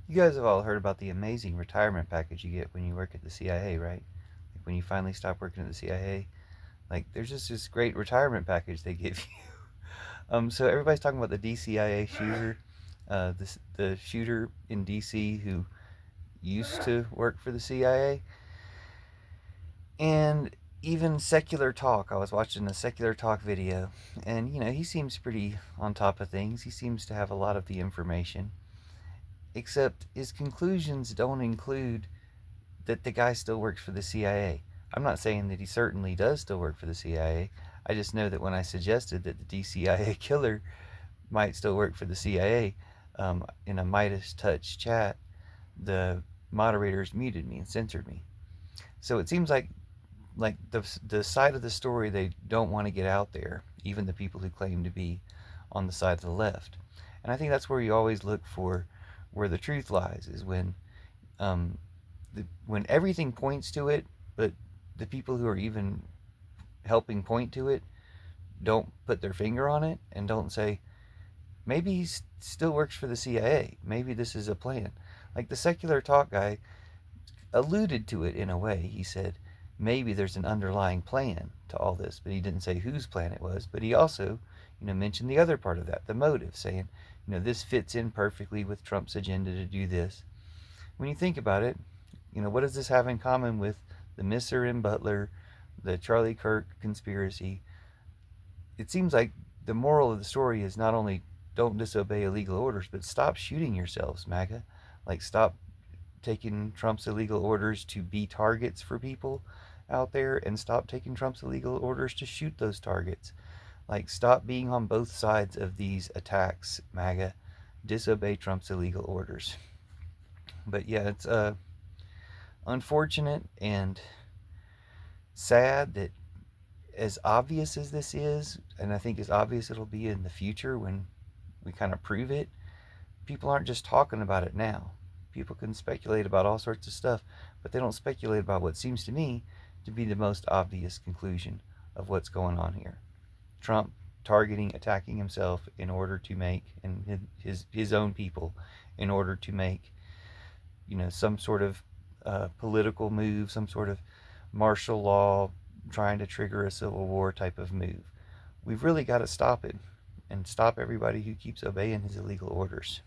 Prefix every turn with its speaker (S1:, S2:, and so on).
S1: You guys have all heard about the amazing retirement package you get when you work at the CIA, right? Like when you finally stop working at the CIA, like there's just this great retirement package they give you. So everybody's talking about the DCIA shooter, the shooter in DC who used to work for the CIA, and even Secular Talk. I was watching a Secular Talk video, and he seems pretty on top of things. He seems to have a lot of the information, except his conclusions don't include that the guy still works for the CIA. I'm not saying that he certainly does still work for the CIA. I just know that when I suggested that the DCIA killer might still work for the CIA in a Midas Touch chat, the moderators muted me and censored me. So it seems like the side of the story they don't want to get out there, even the people who claim to be on the side of the left. And I think that's where you always look for where the truth lies, is um, when everything points to it, but the people who are even helping point to it don't put their finger on it and don't say, maybe he still works for the CIA. Maybe this is a plan. Like the Secular Talk guy alluded to it in a way. He said, maybe there's an underlying plan to all this, but he didn't say whose plan it was. But he also, mentioned the other part of that, the motive, saying, this fits in perfectly with Trump's agenda to do this. When you think about it, what does this have in common with the Misser and Butler, the Charlie Kirk conspiracy? It seems like the moral of the story is not only don't disobey illegal orders, but stop shooting yourselves, MAGA. Like, stop taking Trump's illegal orders to be targets for people out there, and stop taking Trump's illegal orders to shoot those targets. Like, stop being on both sides of these attacks, MAGA. Disobey Trump's illegal orders. But yeah, it's unfortunate and sad that, as obvious as this is, and I think as obvious it'll be in the future when we kind of prove it, people aren't just talking about it now. People can speculate about all sorts of stuff, but they don't speculate about what seems to me to be the most obvious conclusion of what's going on here. Trump targeting, attacking himself in order to make, and his own people, in order to make, some sort of political move, some sort of martial law, trying to trigger a civil war type of move. We've really got to stop it and stop everybody who keeps obeying his illegal orders.